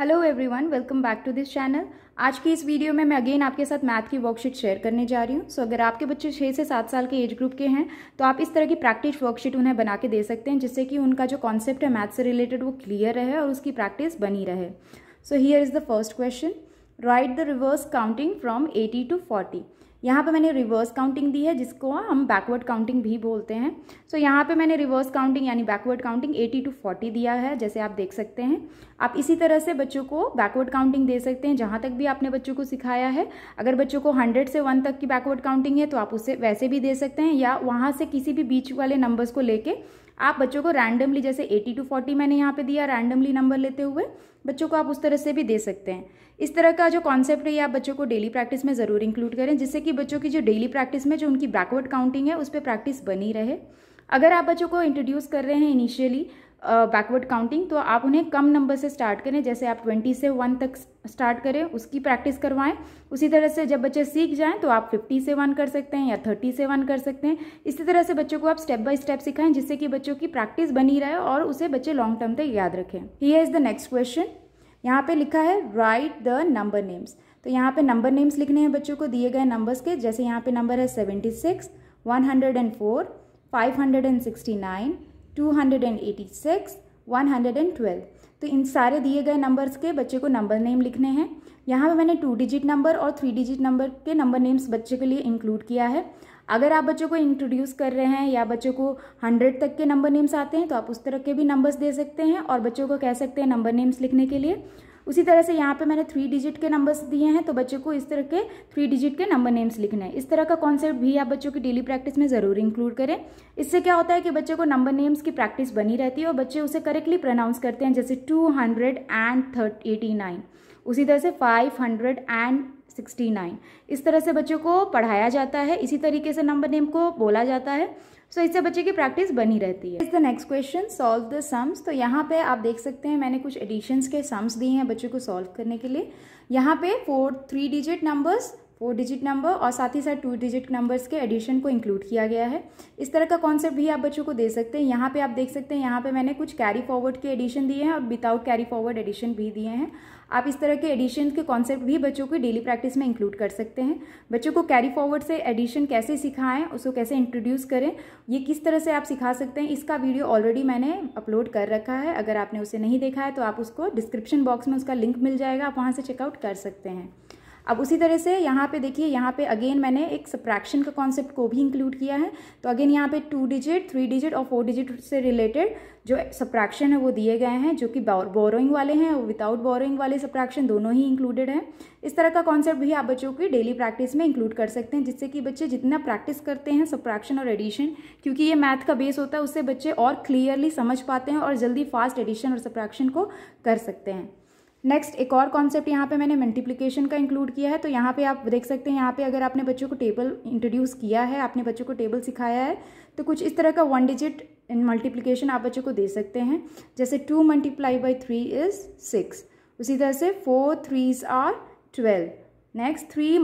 Hello everyone, welcome back to this channel. आज की इस वीडियो में मैं अगेन आपके साथ मैथ की वर्कशीट शेयर करने जा रही हूँ। सो अगर आपके बच्चे 6 से 7 साल के एज ग्रुप के हैं तो आप इस तरह की प्रैक्टिस वर्कशीट उन्हें बना के दे सकते हैं, जिससे कि उनका जो कॉन्सेप्ट है मैथ से रिलेटेड वो क्लियर रहे और उसकी प्रैक्टिस बनी रहे। So here is the first question, write the reverse counting from 80 to 40। यहाँ पे मैंने रिवर्स काउंटिंग दी है, जिसको हम बैकवर्ड काउंटिंग भी बोलते हैं। सो यहाँ पे मैंने रिवर्स काउंटिंग यानी बैकवर्ड काउंटिंग 80 to 40 दिया है, जैसे आप देख सकते हैं। आप इसी तरह से बच्चों को बैकवर्ड काउंटिंग दे सकते हैं, जहाँ तक भी आपने बच्चों को सिखाया है। अगर बच्चों को 100 से 1 तक की बैकवर्ड काउंटिंग है तो आप उससे वैसे भी दे सकते हैं, या वहाँ से किसी भी बीच वाले नंबर्स को लेके आप बच्चों को रैंडमली, जैसे 80 to 40 मैंने यहाँ पे दिया, रैंडमली नंबर लेते हुए बच्चों को आप उस तरह से भी दे सकते हैं। इस तरह का जो कॉन्सेप्ट है ये आप बच्चों को डेली प्रैक्टिस में ज़रूर इंक्लूड करें, जिससे कि बच्चों की जो डेली प्रैक्टिस में जो उनकी बैकवर्ड काउंटिंग है उस पर प्रैक्टिस बनी रहे। अगर आप बच्चों को इंट्रोड्यूस कर रहे हैं इनिशियली बैकवर्ड काउंटिंग, तो आप उन्हें कम नंबर से स्टार्ट करें, जैसे आप 20 से 1 तक स्टार्ट करें, उसकी प्रैक्टिस करवाएं। उसी तरह से जब बच्चे सीख जाएं तो आप 50 से 1 कर सकते हैं या 30 से 1 कर सकते हैं। इसी तरह से बच्चों को आप स्टेप बाय स्टेप सिखाएं, जिससे कि बच्चों की प्रैक्टिस बनी रहे और उसे बच्चे लॉन्ग टर्म तक याद रखें। Here is the next question. यहाँ पे लिखा है राइट द नंबर नेम्स। तो यहाँ पे नंबर नेम्स लिखने हैं बच्चों को दिए गए नंबर्स के, जैसे यहाँ पे नंबर है 76, 104, 569, 286, 112। तो इन सारे दिए गए नंबर्स के बच्चे को नंबर नेम लिखने हैं। यहाँ पे मैंने 2 डिजिट नंबर और 3 डिजिट नंबर के नंबर नेम्स बच्चे के लिए इंक्लूड किया है। अगर आप बच्चों को इंट्रोड्यूस कर रहे हैं या बच्चों को 100 तक के नंबर नेम्स आते हैं तो आप उस तरह के भी नंबर्स दे सकते हैं और बच्चों को कह सकते हैं नंबर नेम्स लिखने के लिए। उसी तरह से यहाँ पे मैंने 3 डिजिट के नंबर्स दिए हैं, तो बच्चों को इस तरह के 3 डिजिट के नंबर नेम्स लिखने हैं। इस तरह का कॉन्सेप्ट भी आप बच्चों की डेली प्रैक्टिस में ज़रूर इंक्लूड करें। इससे क्या होता है कि बच्चों को नंबर नेम्स की प्रैक्टिस बनी रहती है और बच्चे उसे करेक्टली प्रोनाउंस करते हैं, जैसे 289, उसी तरह से 569। इस तरह से बच्चों को पढ़ाया जाता है, इसी तरीके से नंबर नेम को बोला जाता है। सो इससे बच्चे की प्रैक्टिस बनी रहती है। Is the next question, solve the sums. तो यहाँ पे आप देख सकते हैं मैंने कुछ एडिशंस के सम्स दिए हैं बच्चों को सॉल्व करने के लिए। यहाँ पे 3 डिजिट नंबर्स, 4 डिजिट नंबर और साथ ही साथ 2 डिजिट नंबर्स के एडिशन को इंक्लूड किया गया है। इस तरह का कॉन्सेप्ट भी आप बच्चों को दे सकते हैं। यहाँ पे आप देख सकते हैं, यहाँ पे मैंने कुछ कैरी फॉरवर्ड के एडिशन दिए हैं और विदाउट कैरी फॉरवर्ड एडिशन भी दिए हैं। आप इस तरह के एडिशन के कॉन्सेप्ट भी बच्चों को डेली प्रैक्टिस में इंक्लूड कर सकते हैं। बच्चों को कैरी फॉरवर्ड से एडिशन कैसे सिखाएं, उसको कैसे इंट्रोड्यूस करें, ये किस तरह से आप सिखा सकते हैं, इसका वीडियो ऑलरेडी मैंने अपलोड कर रखा है। अगर आपने उसे नहीं देखा है तो आप उसको डिस्क्रिप्शन बॉक्स में उसका लिंक मिल जाएगा, आप वहाँ से चेकआउट कर सकते हैं। अब उसी तरह से यहाँ पे देखिए, यहाँ पे अगेन मैंने एक सब्ट्रैक्शन का कॉन्सेप्ट को भी इंक्लूड किया है। तो अगेन यहाँ पे 2 डिजिट, 3 डिजिट और 4 डिजिट से रिलेटेड जो सब्ट्रैक्शन है वो दिए गए हैं, जो कि बोरोइंग वाले हैं और विदाउट बोरोइंग वाले सब्ट्रैक्शन दोनों ही इंक्लूडेड हैं। इस तरह का कॉन्सेप्ट भी आप बच्चों की डेली प्रैक्टिस में इंक्लूड कर सकते हैं, जिससे कि बच्चे जितना प्रैक्टिस करते हैं सब्ट्रैक्शन और एडिशन, क्योंकि ये मैथ का बेस होता है, उससे बच्चे और क्लियरली समझ पाते हैं और जल्दी फास्ट एडिशन और सब्ट्रैक्शन को कर सकते हैं। नेक्स्ट एक और कॉन्सेप्ट यहाँ पे मैंने मल्टीप्लिकेशन का इंक्लूड किया है। तो यहाँ पे आप देख सकते हैं, यहाँ पे अगर आपने बच्चों को टेबल इंट्रोड्यूस किया है, आपने बच्चों को टेबल सिखाया है, तो कुछ इस तरह का 1 डिजिट इन मल्टीप्लिकेशन आप बच्चों को दे सकते हैं, जैसे 2 × 3 इज 6। उसी तरह से 4 3s are 12। Next 3 ×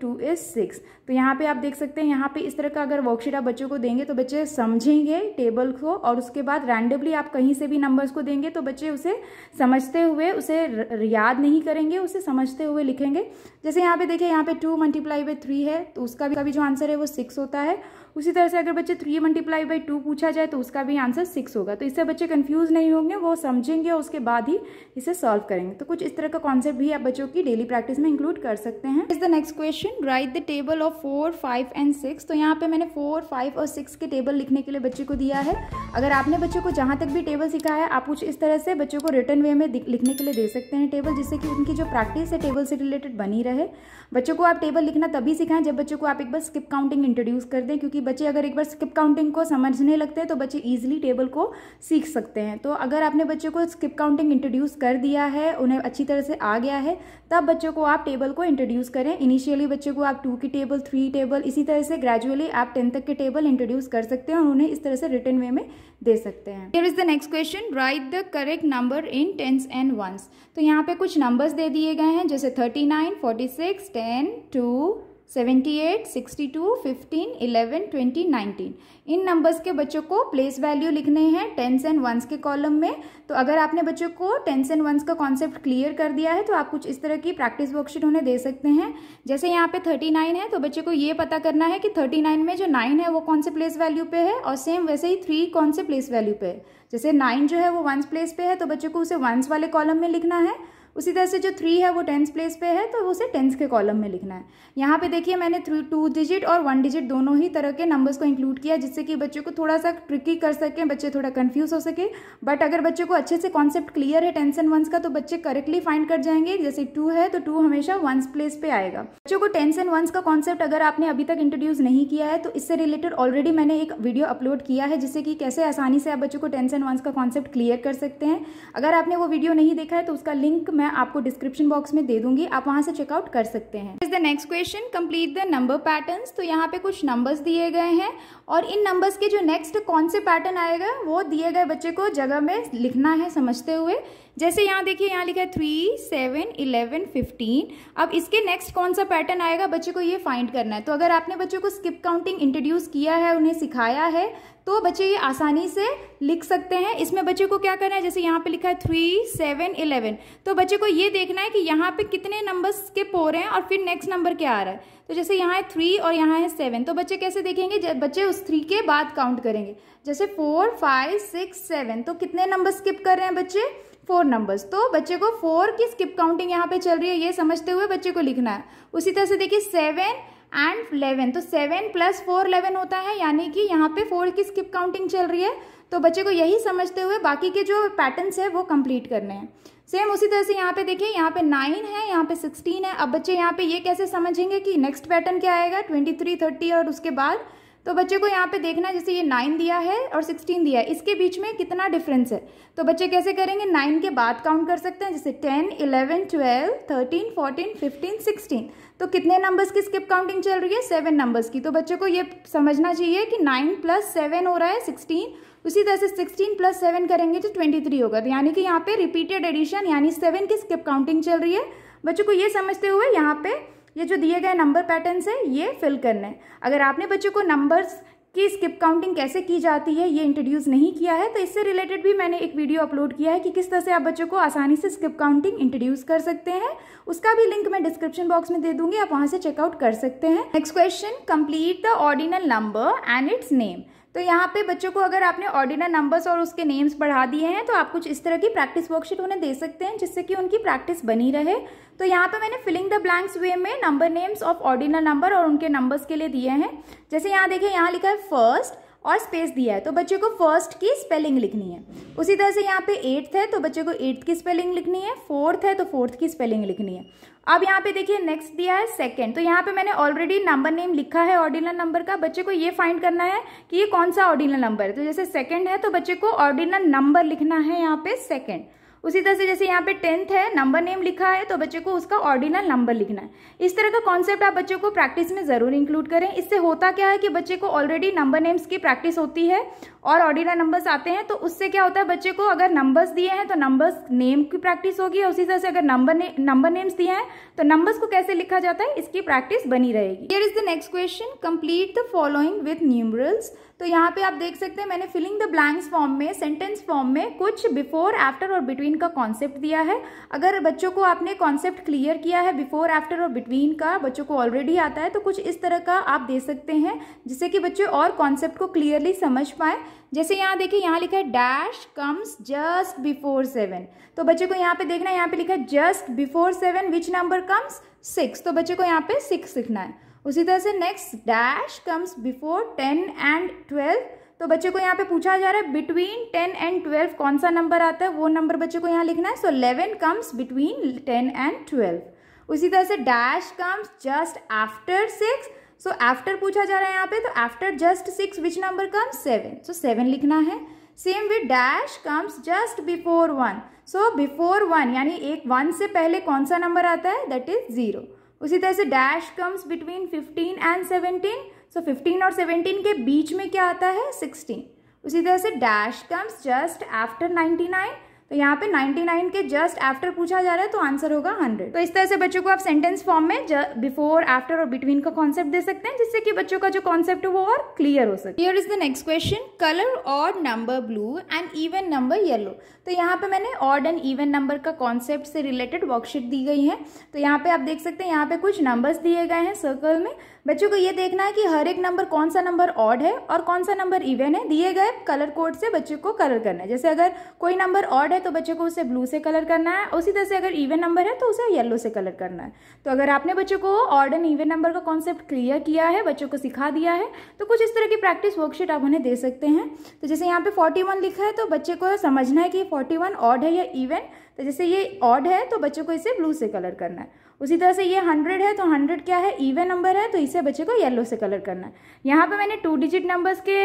2 is 6। तो यहाँ पे आप देख सकते हैं, यहाँ पे इस तरह का अगर वर्कशीट आप बच्चों को देंगे तो बच्चे समझेंगे टेबल को, और उसके बाद रैंडमली आप कहीं से भी नंबर्स को देंगे तो बच्चे उसे समझते हुए, उसे याद नहीं करेंगे, उसे समझते हुए लिखेंगे। जैसे यहाँ पे देखिए, यहाँ पे 2 × 3 है, तो उसका भी जो आंसर है वो 6 होता है। उसी तरह से अगर बच्चे 3 × 2 पूछा जाए तो उसका भी आंसर 6 होगा। तो इससे बच्चे कंफ्यूज नहीं होंगे, वो समझेंगे और उसके बाद ही इसे सॉल्व करेंगे। तो कुछ इस तरह का कॉन्सेप्ट भी आप बच्चों की डेली प्रैक्टिस में इंक्लूड कर सकते हैं। Is the next question, write the table of 4, 5 and 6। तो यहाँ पे मैंने 4, 5 और 6 के टेबल लिखने के लिए बच्चे को दिया है। अगर आपने बच्चों को जहाँ तक भी टेबल सिखाया है, आप कुछ इस तरह से बच्चों को रिटन वे में लिखने के लिए दे सकते हैं टेबल, जिससे कि उनकी जो प्रैक्टिस है टेबल से रिलेटेड बनी रहे। बच्चों को आप टेबल लिखना तभी सिखाएं जब बच्चों को आप एक बार स्किप काउंटिंग इंट्रोड्यूस कर दें, क्योंकि बच्चे अगर एक बार स्किप काउंटिंग को समझने लगते हैं तो बच्चे इजीली टेबल को सीख सकते हैं। तो अगर आपने बच्चों को स्किप काउंटिंग इंट्रोड्यूस कर दिया है, उन्हें अच्छी तरह से आ गया है, तब बच्चों को आप टेबल को इंट्रोड्यूस करें। इनिशियली बच्चों को आप 2 की टेबल, 3 टेबल, इसी तरह से ग्रेजुअली आप 10 तक के टेबल इंट्रोड्यूस कर सकते हैं और उन्हें इस तरह से रिटन वे में दे सकते हैं। Here is the next question, write the correct number in tens and ones. तो यहाँ पे कुछ नंबर्स दे दिए गए हैं, जैसे 39, 46, 10, 2, 78, 62, 15, 11, 20, 19 इन नंबर्स के बच्चों को प्लेस वैल्यू लिखने हैं टेंस एंड वंस के कॉलम में। तो अगर आपने बच्चों को टेंस एंड वंस का कॉन्सेप्ट क्लियर कर दिया है तो आप कुछ इस तरह की प्रैक्टिस वर्कशीट उन्हें दे सकते हैं। जैसे यहाँ पे 39 है तो बच्चे को ये पता करना है कि 39 में जो 9 है वो कौन से प्लेस वैल्यू पे है, और सेम वैसे ही 3 कौन से प्लेस वैल्यू पे है। जैसे 9 जो है वो वंस प्लेस पे है तो बच्चे को उसे वंस वाले कॉलम में लिखना है। उसी तरह से जो 3 है वो टेंस प्लेस पे है तो उसे टेंस के कॉलम में लिखना है। यहाँ पे देखिए मैंने 2 डिजिट और 1 डिजिट दोनों ही तरह के नंबर्स को इंक्लूड किया जिससे कि बच्चे को थोड़ा सा ट्रिकी कर सकें, बच्चे थोड़ा कंफ्यूज हो सके। बट अगर बच्चे को अच्छे से कॉन्सेप्ट क्लियर है टेंस एंड वंस का तो बच्चे करेक्टली फाइंड कर जाएंगे। जैसे 2 है तो 2 हमेशा वंस प्लेस पे आएगा। बच्चों को टेंस एंड वंस का कॉन्सेप्ट अगर आपने अभी तक इंट्रोड्यूस नहीं किया है तो इससे रिलेटेड ऑलरेडी मैंने एक वीडियो अपलोड किया है जिससे कि कैसे आसानी से आप बच्चों को टेंस एंड वंस का कॉन्सेप्ट क्लियर कर सकते हैं। अगर आपने वो वीडियो नहीं देखा है तो उसका लिंक मैं आपको डिस्क्रिप्शन बॉक्स में दे दूंगी, आप वहां से चेकआउट कर सकते हैं। Is the next question, complete the number patterns. तो यहाँ पे कुछ नंबर्स दिए गए हैं और इन नंबर्स के जो नेक्स्ट कौन से पैटर्न आएगा वो दिए गए बच्चे को जगह में लिखना है समझते हुए। जैसे यहाँ देखिए यहाँ लिखा है 3, 7, 11, 15। अब इसके नेक्स्ट कौन सा पैटर्न आएगा बच्चे को ये फाइंड करना है। तो अगर आपने बच्चों को स्किप काउंटिंग इंट्रोड्यूस किया है, उन्हें सिखाया है तो बच्चे ये आसानी से लिख सकते हैं। इसमें बच्चे को क्या करना है, जैसे यहाँ पे लिखा है 3, 7, 11 तो बच्चे को ये देखना है कि यहाँ पे कितने नंबर्स स्किप हो रहे हैं और फिर नेक्स्ट नंबर क्या आ रहा है। तो जैसे यहाँ है 3 और यहाँ है 7 तो बच्चे कैसे देखेंगे, बच्चे उस 3 के बाद काउंट करेंगे। जैसे 4, 5, 6, 7 तो कितने नंबर स्किप कर रहे हैं बच्चे, 4 नंबर्स। तो बच्चे को 4 की स्किप काउंटिंग यहाँ पे चल रही है ये समझते हुए बच्चे को लिखना है। उसी तरह से देखिए 7 एंड 11 तो 7 + 4 11 होता है, यानी कि यहाँ पे 4 की स्किप काउंटिंग चल रही है। तो बच्चे को यही समझते हुए बाकी के जो पैटर्न्स है वो कंप्लीट करने हैं। सेम उसी तरह से यहाँ पे देखिए यहाँ पे 9 है, यहाँ पे 16 है। अब बच्चे यहाँ पे ये कैसे समझेंगे कि नेक्स्ट पैटर्न क्या आएगा, 23, 30 और उसके बाद। तो बच्चे को यहाँ पे देखना है जैसे ये 9 दिया है और 16 दिया है, इसके बीच में कितना डिफरेंस है। तो बच्चे कैसे करेंगे, 9 के बाद काउंट कर सकते हैं जैसे 10, 11, 12, 13, 14, 15, 16 तो कितने नंबर्स की स्किप काउंटिंग चल रही है, 7 नंबर्स की। तो बच्चे को ये समझना चाहिए कि 9 + 7 हो रहा है 16। उसी तरह से 16 + 7 करेंगे तो 23 होगा। तो यानी कि यहाँ पे रिपीटेड एडिशन यानी 7 की स्किप काउंटिंग चल रही है। बच्चों को ये समझते हुए यहाँ पे ये जो दिए गए नंबर पैटर्न्स है ये फिल करने हैं। अगर आपने बच्चों को नंबर्स की स्किप काउंटिंग कैसे की जाती है ये इंट्रोड्यूस नहीं किया है तो इससे रिलेटेड भी मैंने एक वीडियो अपलोड किया है कि किस तरह से आप बच्चों को आसानी से स्किप काउंटिंग इंट्रोड्यूस कर सकते हैं। उसका भी लिंक मैं डिस्क्रिप्शन बॉक्स में दे दूंगी, आप वहां से चेकआउट कर सकते हैं। Next question, complete the ordinal number and it's name. तो यहाँ पे बच्चों को अगर आपने ऑर्डिनल नंबर्स और उसके नेम्स पढ़ा दिए हैं तो आप कुछ इस तरह की प्रैक्टिस वर्कशीट उन्हें दे सकते हैं जिससे कि उनकी प्रैक्टिस बनी रहे। तो यहाँ पे मैंने फिलिंग द ब्लैंक्स वे में number names of ordinal number और उनके नंबर्स के लिए दिए हैं। जैसे यहाँ देखिए यहाँ लिखा है फर्स्ट और स्पेस दिया है तो बच्चे को फर्स्ट की स्पेलिंग लिखनी है। उसी तरह से यहाँ पे 8th है तो बच्चे को 8th की स्पेलिंग लिखनी है, 4th है तो 4th की स्पेलिंग लिखनी है। अब यहाँ पे देखिए नेक्स्ट दिया है सेकंड, तो यहाँ पे मैंने ऑलरेडी नंबर नेम लिखा है ऑर्डिनल नंबर का। बच्चे को ये फाइंड करना है कि ये कौन सा ऑर्डिनल नंबर है। तो जैसे सेकंड है तो बच्चे को ऑर्डिनल नंबर लिखना है यहाँ पे सेकंड। उसी तरह से जैसे यहाँ पे 10th है, नंबर नेम लिखा है तो बच्चे को उसका ऑर्डिनल नंबर लिखना है। इस तरह का कॉन्सेप्ट आप बच्चों को प्रैक्टिस में जरूर इंक्लूड करें। इससे होता क्या है कि बच्चे को ऑलरेडी नंबर नेम्स की प्रैक्टिस होती है और ऑर्डिनल नंबर्स आते हैं तो उससे क्या होता है बच्चे को अगर नंबर्स दिए हैं तो नंबर्स नेम की प्रैक्टिस होगी। उसी तरह से अगर नंबर नेम्स दिए हैं तो नंबर्स को कैसे लिखा जाता है इसकी प्रैक्टिस बनी रहेगी। Here is the next question, complete the following with numerals. तो यहाँ पे आप देख सकते हैं मैंने फिलिंग द ब्लैंक्स फॉर्म में सेंटेंस फॉर्म में कुछ बिफोर, आफ्टर और बिटवीन का कॉन्सेप्ट दिया है। अगर बच्चों को आपने कॉन्सेप्ट क्लियर किया है बिफोर, आफ्टर और बिटवीन का, बच्चों को ऑलरेडी आता है तो कुछ इस तरह का आप दे सकते हैं जिससे कि बच्चे और कॉन्सेप्ट को क्लियरली समझ पाए। जैसे यहाँ देखिए यहाँ लिखा है डैश कम्स जस्ट बिफोर 7 तो बच्चे को यहाँ पे देखना है, यहाँ पे लिखा है just before 7 which number comes 6 तो बच्चे को यहाँ पे 6 लिखना है। उसी तरह से next dash comes before 10 and 12 तो बच्चे को यहाँ पे पूछा जा रहा है बिटवीन 10 एंड 12 कौन सा नंबर आता है वो नंबर बच्चे को यहाँ लिखना है। सो 11 कम्स बिटवीन 10 एंड 12। उसी तरह से dash comes just after 6 so after पूछा जा रहा है यहाँ पे तो after just 6 which number comes 7 सो 7 लिखना है। Same with dash comes just before 1 so before 1 यानी एक 1 से पहले कौन सा नंबर आता है दैट इज 0। उसी तरह से डैश कम्स बिटवीन 15 एंड 17 सो 15 और 17 के बीच में क्या आता है 16। उसी तरह से डैश कम्स जस्ट आफ्टर 99 तो तो यहाँ पे 99 के जस्ट आफ्टर पूछा जा रहा है तो आंसर होगा 100। तो इस तरह से बच्चों को आप सेंटेंस फॉर्म में बिफोर, आफ्टर और बिटवीन का कॉन्सेप्ट दे सकते हैं, जिससे कि बच्चों का जो कॉन्सेप्ट है वो और क्लियर हो सके। Here is the next question, colour odd number blue and even number yellow. तो यहाँ पे मैंने ऑड एंड इवन नंबर का कॉन्सेप्ट से रिलेटेड वर्कशीट दी गई है। तो यहाँ पे आप देख सकते हैं, यहाँ पे कुछ नंबर्स दिए गए हैं सर्कल में। बच्चों को ये देखना है कि हर एक नंबर कौन सा नंबर ऑड है और कौन सा नंबर इवन है। दिए गए कलर कोड से बच्चों को कलर करना है। जैसे अगर कोई नंबर ऑड है तो बच्चों को उसे ब्लू से कलर करना है, उसी तरह से अगर इवन नंबर है तो उसे येलो से कलर करना है। तो अगर आपने बच्चों को ऑड एंड इवन नंबर का कॉन्सेप्ट क्लियर किया है, बच्चों को सिखा दिया है, तो कुछ इस तरह की प्रैक्टिस वर्कशीट आप उन्हें दे सकते हैं। तो जैसे यहाँ पे 41 लिखा है तो बच्चे को समझना है कि 41 ऑड है या इवन। तो जैसे ये ऑड है तो बच्चों को इसे ब्लू से कलर करना है। उसी तरह से ये 100 है तो 100 क्या है, इवन नंबर है, तो इसे बच्चे को येलो से कलर करना है। यहाँ पे मैंने 2 डिजिट नंबर्स के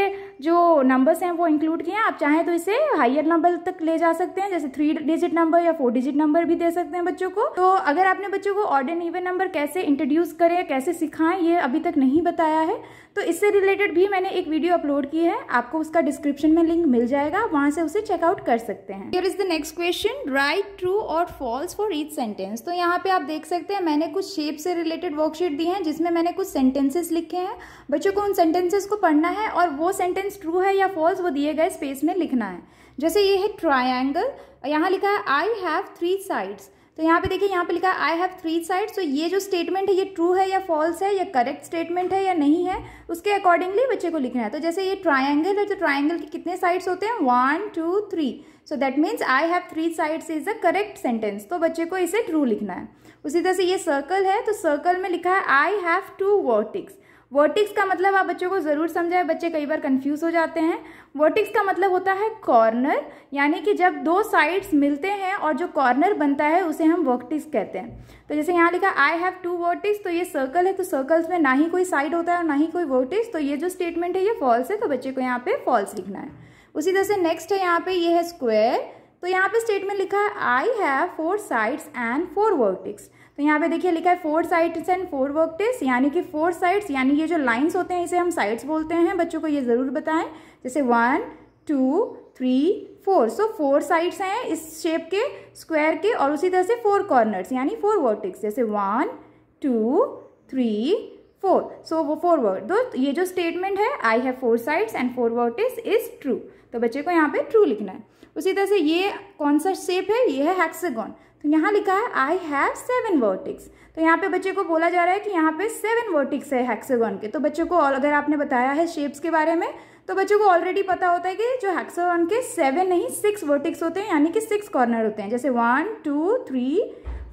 जो नंबर्स हैं वो इंक्लूड किए हैं। आप चाहें तो इसे हायर नंबर तक ले जा सकते हैं, जैसे 3 डिजिट नंबर या 4 डिजिट नंबर भी दे सकते हैं बच्चों को। तो अगर आपने बच्चों को ऑड एंड इवन नंबर कैसे इंट्रोड्यूस करें, कैसे सिखाएं, ये अभी तक नहीं बताया है, तो इससे रिलेटेड भी मैंने एक वीडियो अपलोड की है, आपको उसका डिस्क्रिप्शन में लिंक मिल जाएगा, वहां से उसे चेकआउट कर सकते हैं। Here is the next question, right true और फॉल्स फॉर ईच सेंटेंस। तो यहाँ पे आप देख सकते हैं मैंने कुछ शेप से रिलेटेड वर्कशीट दी है, जिसमें मैंने कुछ सेंटेंसेस लिखे हैं। बच्चों को उन सेंटेंसेस को पढ़ना है और वो सेंटेंस ट्रू है या फॉल्स वो दिए गए स्पेस में लिखना है। जैसे ये है ट्रायंगल, यहाँ लिखा है आई हैव 3 साइड्स। तो यहाँ पे देखिए, यहाँ पे लिखा है आई हैव 3 साइड्स। तो ये जो स्टेटमेंट है ये ट्रू है या फॉल्स है, या करेक्ट स्टेटमेंट है या नहीं है, उसके अकॉर्डिंगली बच्चे को लिखना है। तो जैसे ये ट्रायंगल है तो ट्रायंगल के कितने साइड्स होते हैं, 1 2 3। So that means I have 3 sides is a correct sentence, तो बच्चे को इसे ट्रू लिखना है। उसी तरह से ये सर्कल है तो सर्कल में लिखा है आई हैव 2 वर्टिक्स। वर्टिक्स का मतलब आप बच्चों को जरूर समझाएं, बच्चे कई बार कंफ्यूज हो जाते हैं। वर्टिक्स का मतलब होता है कॉर्नर, यानी कि जब 2 साइड्स मिलते हैं और जो कॉर्नर बनता है उसे हम वर्टिक्स कहते हैं। तो जैसे यहाँ लिखा आई हैव 2 वर्टिक्स, तो ये सर्कल है तो सर्कल्स में ना ही कोई साइड होता है और ना ही कोई वर्टिक्स, तो ये जो स्टेटमेंट है ये फॉल्स है, तो बच्चे को यहाँ पे फॉल्स लिखना है। उसी तरह से नेक्स्ट है यहाँ पे, ये है स्क्वायर। तो यहाँ पे स्टेटमेंट लिखा है I have 4 sides and 4 vertices. तो यहाँ पे देखिए लिखा है 4 साइड्स एंड 4 वर्टिक्स, यानी कि 4 साइड्स, यानी ये जो लाइंस होते हैं इसे हम साइड्स बोलते हैं। बच्चों को ये जरूर बताएं, जैसे 1 2 3 4। सो 4 साइड्स हैं इस शेप के, स्क्वायर के, और उसी तरह से 4 कॉर्नर्स यानी 4 वर्टिक्स, जैसे 1 2 3 4। सो वो 4 वर्ड, तो ये जो स्टेटमेंट है I have 4 sides and 4 vertices is true, तो बच्चे को यहाँ पे ट्रू लिखना है। उसी तरह से ये कौन सा शेप है, ये है हेक्सागन। तो यहाँ लिखा है आई हैव 7 वर्टिक्स। तो यहाँ पे बच्चे को बोला जा रहा है कि यहाँ पे 7 वर्टिक्स है हेक्सागन के। तो बच्चों को अगर आपने बताया है शेप्स के बारे में तो बच्चों को ऑलरेडी पता होता है कि जो हेक्सागन के 7 नहीं 6 वर्टिक्स होते हैं, यानी कि 6 कॉर्नर होते हैं, जैसे 1 2 3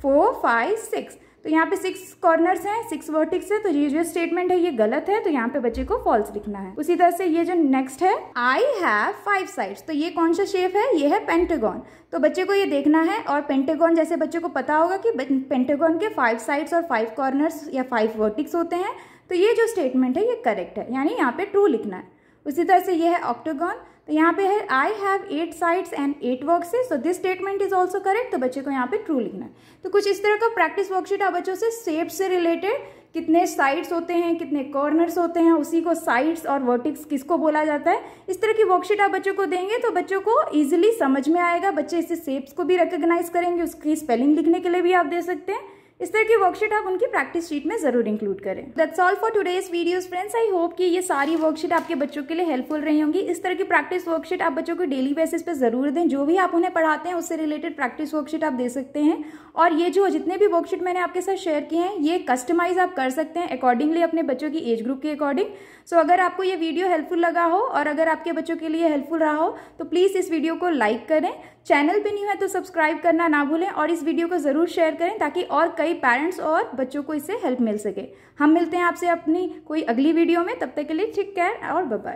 4 5 6। तो यहाँ पे 6 कॉर्नर्स हैं, 6 वर्टिक्स है, तो ये जो स्टेटमेंट है ये गलत है, तो यहाँ पे बच्चे को फॉल्स लिखना है। उसी तरह से ये जो नेक्स्ट है आई हैव 5 साइड्स, तो ये कौन सा शेप है, ये है पेंटागन। तो बच्चे को ये देखना है, और पेंटागन जैसे बच्चे को पता होगा कि पेंटागन के 5 साइड्स और 5 कॉर्नर्स या 5 वर्टिक्स होते हैं, तो ये जो स्टेटमेंट है ये करेक्ट है, यानी यहाँ पे ट्रू लिखना है। उसी तरह से ये है ऑक्टागन। तो यहाँ पे है I have 8 sides and 8 vertices, so this statement is also correct, तो बच्चे को यहाँ पे ट्रू लिखना है। तो कुछ इस तरह का प्रैक्टिस वर्कशीट आप बच्चों से शेप से रिलेटेड, कितने साइड्स होते हैं, कितने कॉर्नर्स होते हैं, उसी को साइड्स और वर्टिक्स किसको बोला जाता है, इस तरह की वर्कशीट आप बच्चों को देंगे तो बच्चों को इजीली समझ में आएगा। बच्चे इससे शेप्स को भी रिकॉग्नाइज करेंगे, उसकी स्पेलिंग लिखने के लिए भी आप दे सकते हैं। इस तरह की वर्कशीट आप उनकी प्रैक्टिस शीट में जरूर इंक्लूड करें। That's all for today's videos friends. I hope कि ये सारी वर्कशीट आपके बच्चों के लिए हेल्पफुल रही होंगी। इस तरह की प्रैक्टिस वर्कशीट आप बच्चों को डेली बेसिस पे जरूर दें। जो भी आप उन्हें पढ़ाते हैं उससे रिलेटेड प्रैक्टिस वर्कशीट आप दे सकते हैं। और ये जो जितने भी वर्कशीट मैंने आपके साथ शेयर किए हैं ये कस्टमाइज आप कर सकते हैं अकॉर्डिंगली अपने बच्चों की एज ग्रुप के अकॉर्डिंग। सो अगर आपको ये वीडियो हेल्पफुल लगा हो और अगर आपके बच्चों के लिए हेल्पफुल रहा हो तो प्लीज इस वीडियो को लाइक करें, चैनल पे न्यू है तो सब्सक्राइब करना ना भूलें और इस वीडियो को जरूर शेयर करें ताकि और कई पेरेंट्स और बच्चों को इससे हेल्प मिल सके। हम मिलते हैं आपसे अपनी कोई अगली वीडियो में, तब तक के लिए टेक केयर और बाय बाय।